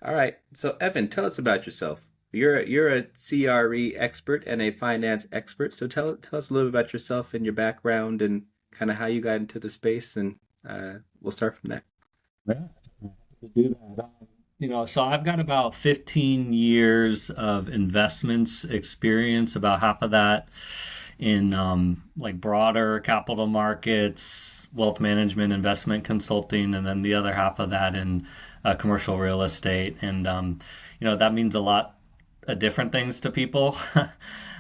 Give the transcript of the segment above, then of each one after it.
All right. So Evan, tell us about yourself. You're a CRE expert and a finance expert. So tell us a little bit about yourself and your background and kind of how you got into the space, and we'll start from there. Yeah, to do that. So I've got about 15 years of investments experience, about half of that in like broader capital markets, wealth management, investment consulting, and then the other half of that in commercial real estate. And that means a lot of different things to people.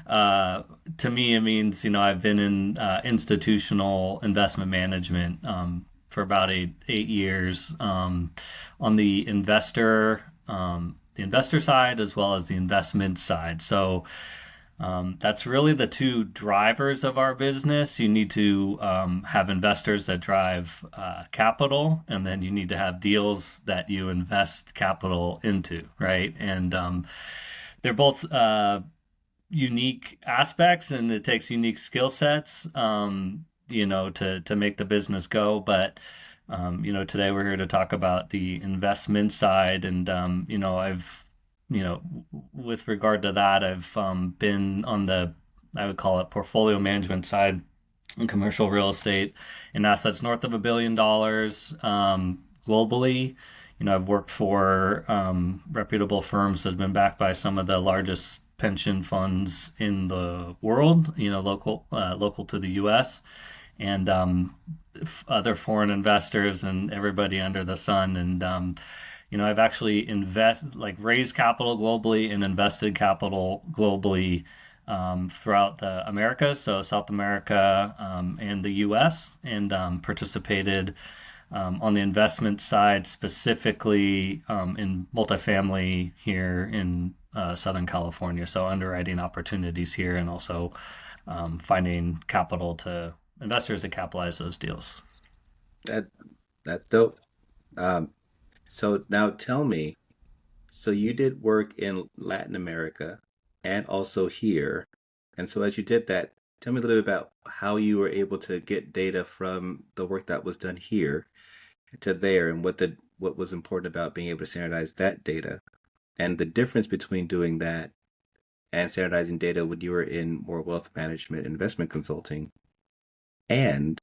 Uh, to me, it means, I've been in institutional investment management for about eight years on the investor side as well as the investment side. So that's really the two drivers of our business. You need to have investors that drive capital, and then you need to have deals that you invest capital into, right? And they're both unique aspects, and it takes unique skill sets, to make the business go. But today we're here to talk about the investment side, and I've, with regard to that, I've been on the, I would call it portfolio management side in commercial real estate in assets north of $1 billion globally. I've worked for reputable firms that have been backed by some of the largest pension funds in the world, local to the U.S. and other foreign investors and everybody under the sun. And I've actually raised capital globally and invested capital globally throughout the Americas, so South America and the U.S., and participated on the investment side, specifically in multifamily here in Southern California. So underwriting opportunities here and also finding capital to investors to capitalize those deals. That that's dope. Um, so now tell me, so you did work in Latin America and also here. And so as you did that, tell me a little bit about how you were able to get data from the work that was done here to there and what was important about being able to standardize that data and the difference between doing that and standardizing data when you were in more wealth management investment consulting and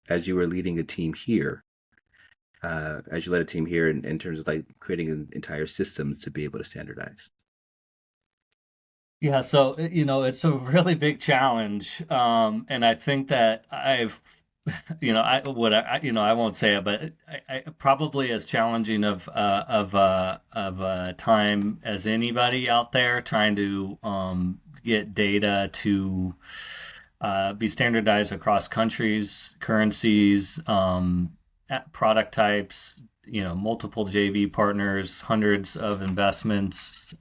as you were leading a team here, as you led a team here in terms of like creating entire systems to be able to standardize. Yeah, so it's a really big challenge, and I think that I won't say it, but I probably as challenging of a time as anybody out there trying to get data to be standardized across countries, currencies, product types, multiple JV partners, hundreds of investments,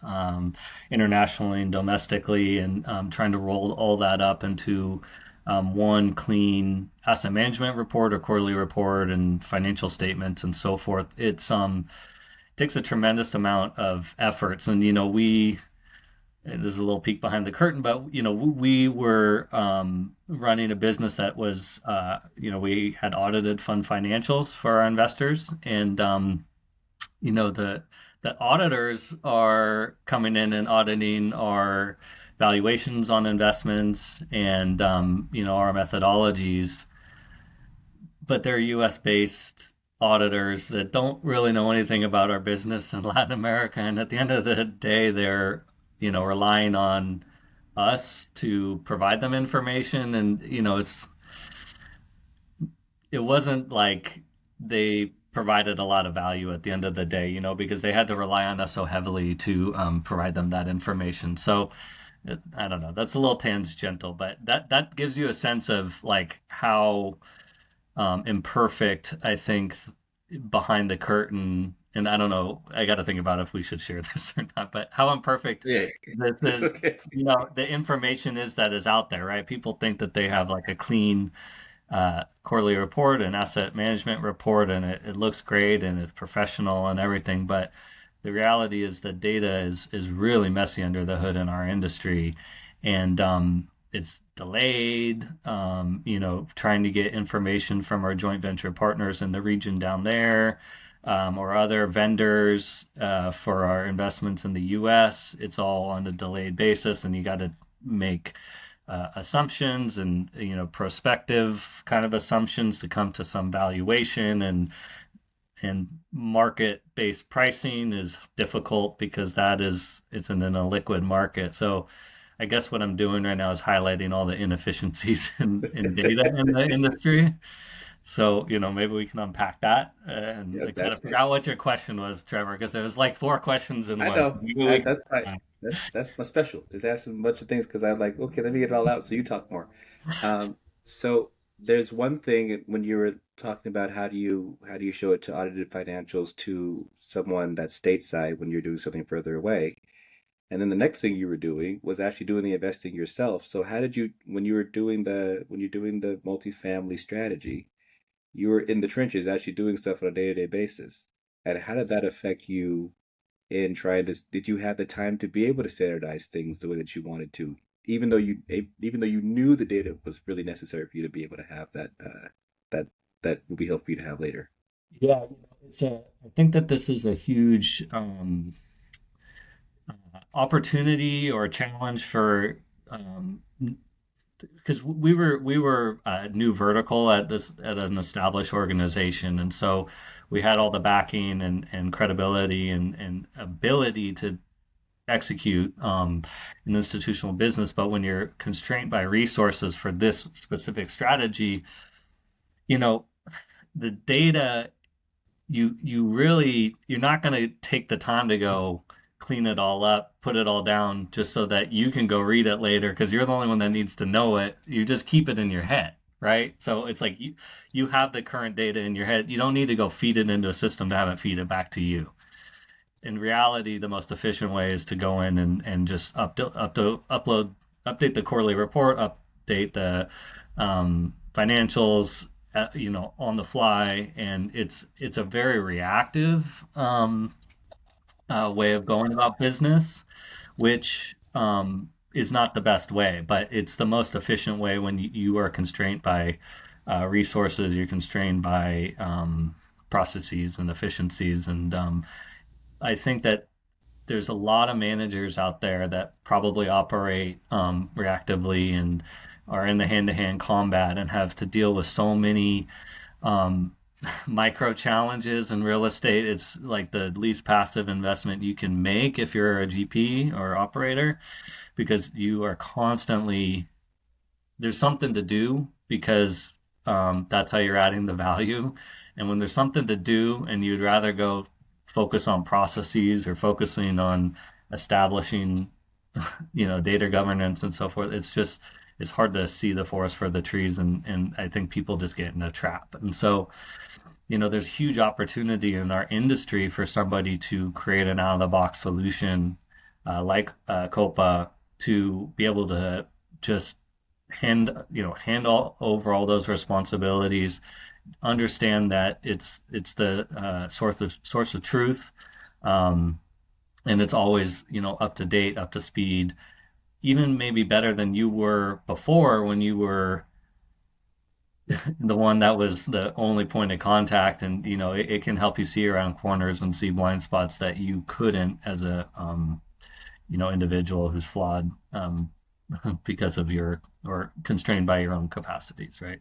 internationally and domestically, and trying to roll all that up into one clean asset management report or quarterly report and financial statements and so forth. It's takes a tremendous amount of efforts, and we and this is a little peek behind the curtain, but we were running a business that was, we had audited fund financials for our investors, and the auditors are coming in and auditing our valuations on investments and our methodologies, but they're U.S. based auditors that don't really know anything about our business in Latin America. And at the end of the day, they're, relying on us to provide them information. And, it wasn't like they provided a lot of value at the end of the day, because they had to rely on us so heavily to provide them that information. So I don't know, that's a little tangential, but that gives you a sense of like how imperfect, I think, behind the curtain. And I don't know, I got to think about if we should share this or not, but how imperfect Yeah, this it's is, okay. the information is that is out there, right? People think that they have like a clean quarterly report and asset management report, and it looks great and it's professional and everything. But the reality is that data is really messy under the hood in our industry, and it's delayed. Trying to get information from our joint venture partners in the region down there. or other vendors for our investments in the U.S. It's all on a delayed basis, and you got to make assumptions and prospective kind of assumptions to come to some valuation, and market-based pricing is difficult because it's in an illiquid market. So I guess what I'm doing right now is highlighting all the inefficiencies in data in the industry. So, maybe we can unpack that and Yeah, I kind that's of forgot what your question was, Trevor, because it was like four questions in I one. know. Maybe we can. That's my that's my special. Is asking a bunch of things because I'm like, okay, let me get it all out so you talk more. So there's one thing when you were talking about how do you show it to audited financials to someone that's stateside when you're doing something further away, and then the next thing you were doing was actually doing the investing yourself. So how did you when you're doing the multifamily strategy, you were in the trenches actually doing stuff on a day-to-day basis, and how did that affect you? In trying to, did you have the time to be able to standardize things the way that you wanted to, even though you knew the data was really necessary for you to be able to have that that would be helpful for you to have later? Yeah, I think that this is a huge opportunity or challenge for um, because we were a new vertical at an established organization, and so we had all the backing and credibility and ability to execute an institutional business. But when you're constrained by resources for this specific strategy, you know the data you're not going to take the time to go clean it all up, put it all down just so that you can go read it later because you're the only one that needs to know it. You just keep it in your head, right? So it's like you have the current data in your head. You don't need to go feed it into a system to have it feed it back to you. In reality, the most efficient way is to go in and just update the quarterly report, update the financials, on the fly, and it's a very reactive way of going about business, which is not the best way, but it's the most efficient way when you are constrained by resources, you're constrained by processes and efficiencies, and I think that there's a lot of managers out there that probably operate reactively and are in the hand-to-hand combat and have to deal with so many um, micro challenges in real estate. It's like the least passive investment you can make if you're a GP or operator because you are constantly there's something to do because that's how you're adding the value. And when there's something to do and you'd rather go focus on processes or focusing on establishing, data governance and so forth, it's hard to see the forest for the trees. And I think people just get in a trap. And so, there's huge opportunity in our industry for somebody to create an out of the box solution like COPA to be able to just hand over all those responsibilities, understand that it's the source of truth, um, and it's always up to date, up to speed, even maybe better than you were before when you were the one that was the only point of contact, and it can help you see around corners and see blind spots that you couldn't as a individual who's flawed because of your or constrained by your own capacities, right?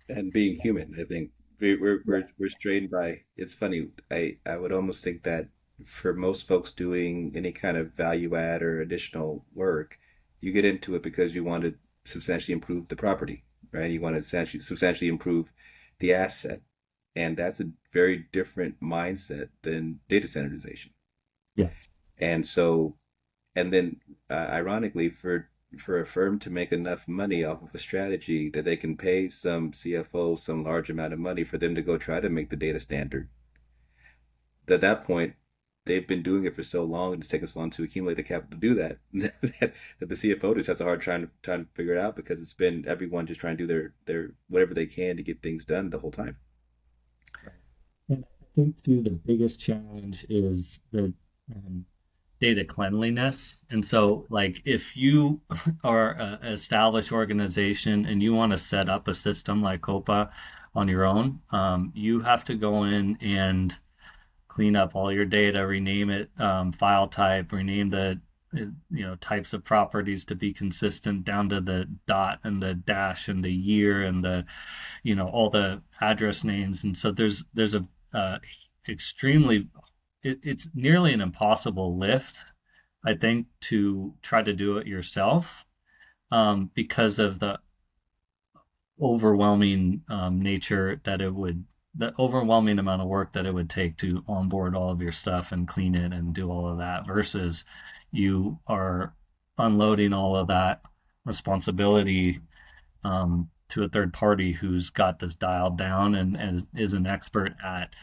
And being human, I think we're strained by. It's funny. I would almost think that for most folks doing any kind of value add or additional work, you get into it because you want to substantially improve the property, right? You want to substantially improve the asset, and that's a very different mindset than data standardization. Yeah. And so, and then ironically, for a firm to make enough money off of a strategy that they can pay some CFO some large amount of money for them to go try to make the data standard. At that point, they've been doing it for so long and it's taken so long to accumulate the capital to do that that the CFO just has a hard trying to figure it out because it's been everyone just trying to do their whatever they can to get things done the whole time. And I think too the biggest challenge is the um, data cleanliness. And so, like, if you are an established organization and you want to set up a system like COPA on your own, you have to go in and clean up all your data, rename it, file type, rename the types of properties to be consistent down to the dot and the dash and the year and the all the address names. And so there's a extremely it's nearly an impossible lift, I think, to try to do it yourself, because of the overwhelming nature that it would, the overwhelming amount of work that it would take to onboard all of your stuff and clean it and do all of that versus you are unloading all of that responsibility to a third party who's got this dialed down and is an expert at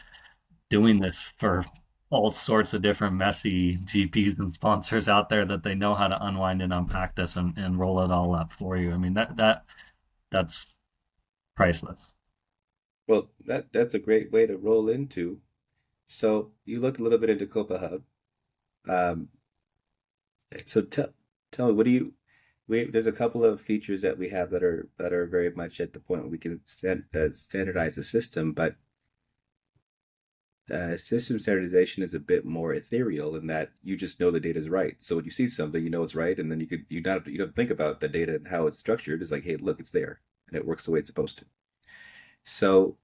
doing this for all sorts of different messy GPs and sponsors out there that they know how to unwind and unpack this and roll it all up for you. I mean that's priceless. Well, that's a great way to roll into. So you looked a little bit into Copa Hub. Um, so tell me, what do you? There's a couple of features that we have that are very much at the point where we can standardize the system, but system standardization is a bit more ethereal in that you just know the data is right. So when you see something, you know it's right, and then you don't think about the data and how it's structured. It's like, hey, look, it's there, and it works the way it's supposed to. So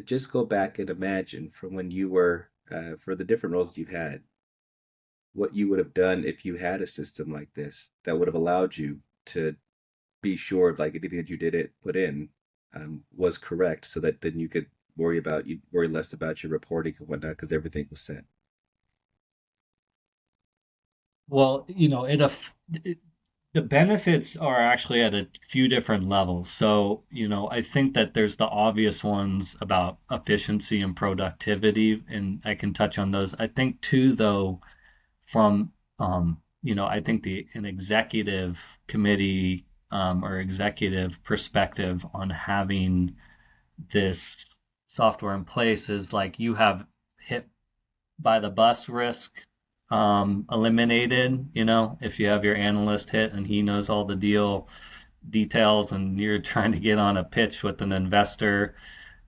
just go back and imagine from when you were for the different roles you've had, what you would have done if you had a system like this that would have allowed you to be sure like anything that you did it put in was correct, so that then you worry less about your reporting and whatnot because everything was set. Well, it, the benefits are actually at a few different levels. So, I think that there's the obvious ones about efficiency and productivity, and I can touch on those. I think too, though, from I think an executive committee or executive perspective on having this software in place is like you have hit by the bus risk eliminated. If you have your analyst hit and he knows all the deal details and you're trying to get on a pitch with an investor,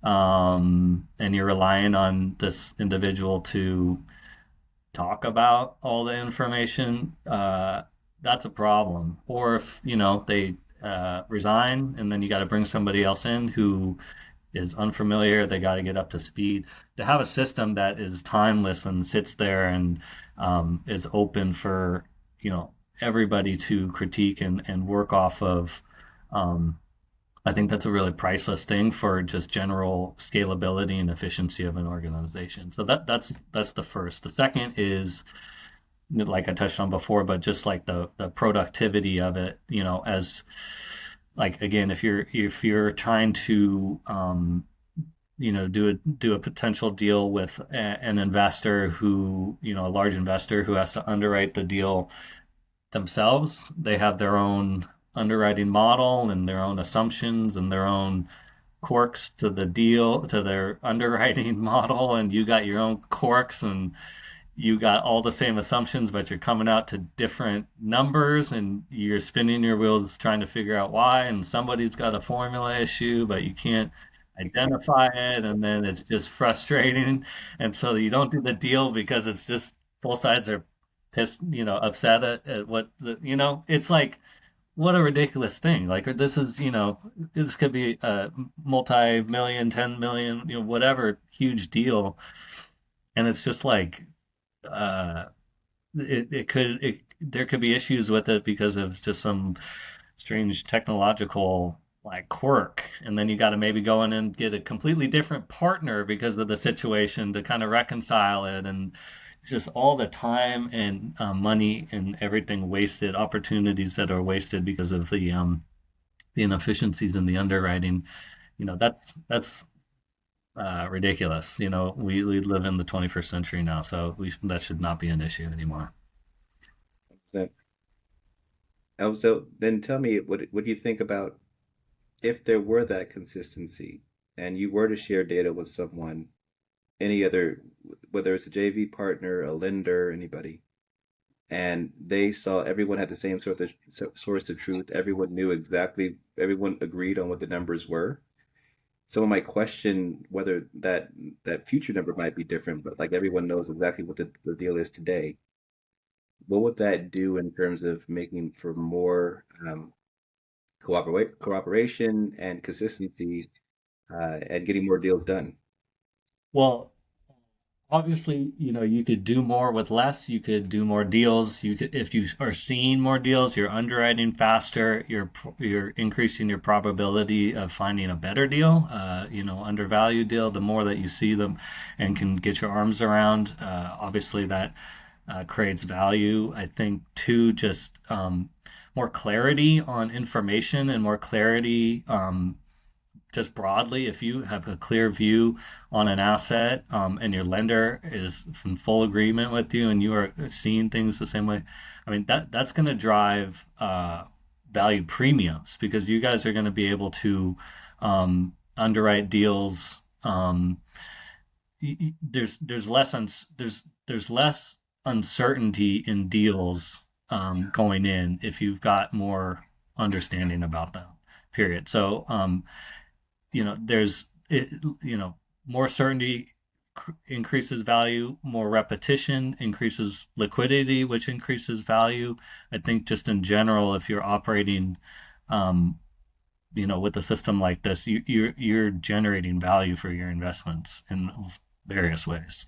and you're relying on this individual to talk about all the information, that's a problem. Or if, they resign and then you got to bring somebody else in who is unfamiliar, they got to get up to speed. To have a system that is timeless and sits there and is open for, you know, everybody to critique and work off of, um, I think that's a really priceless thing for just general scalability and efficiency of an organization. So that's the first. The second is like I touched on before, but just like the productivity of it, as like again, if you're trying to do a potential deal with an investor who, a large investor who has to underwrite the deal themselves. They have their own underwriting model and their own assumptions and their own quirks to the deal, to their underwriting model, and you got your own quirks and you got all the same assumptions, but you're coming out to different numbers and you're spinning your wheels trying to figure out why, and somebody's got a formula issue, but you can't identify it, and then it's just frustrating. And so you don't do the deal because it's just both sides are pissed, upset at what it's like, what a ridiculous thing. Like this is, this could be a multi-million, 10 million, whatever huge deal. And it's just like, uh, there could be issues with it because of just some strange technological like quirk, and then you got to maybe go in and get a completely different partner because of the situation to kind of reconcile it, and just all the time and money and everything wasted, opportunities that are wasted because of the inefficiencies in the underwriting. That's ridiculous. We live in the 21st century now, so that should not be an issue anymore. So, so then tell me, what do you think about if there were that consistency and you were to share data with someone, any other, whether it's a JV partner, a lender, anybody, and they saw everyone had the same source of truth, everyone agreed on what the numbers were. someone might question whether that future number might be different, but like everyone knows exactly what the deal is today. What would that do in terms of making for more cooperation and consistency and getting more deals done? Well, obviously, you could do more with less. You could do more deals. You could, if you are seeing more deals, you're underwriting faster. You're increasing your probability of finding a better deal. Undervalued deal. The more that you see them and can get your arms around, obviously that creates value. I think too, just more clarity on information and more clarity just broadly, if you have a clear view on an asset and your lender is in full agreement with you and you are seeing things the same way, I mean that's going to drive value premiums because you guys are going to be able to underwrite deals. There's less uncertainty in deals going in if you've got more understanding about them. Period. So there's more certainty increases value, more repetition increases liquidity, which increases value. I think just in general, if you're operating, um, with a system like this, you're generating value for your investments in various ways.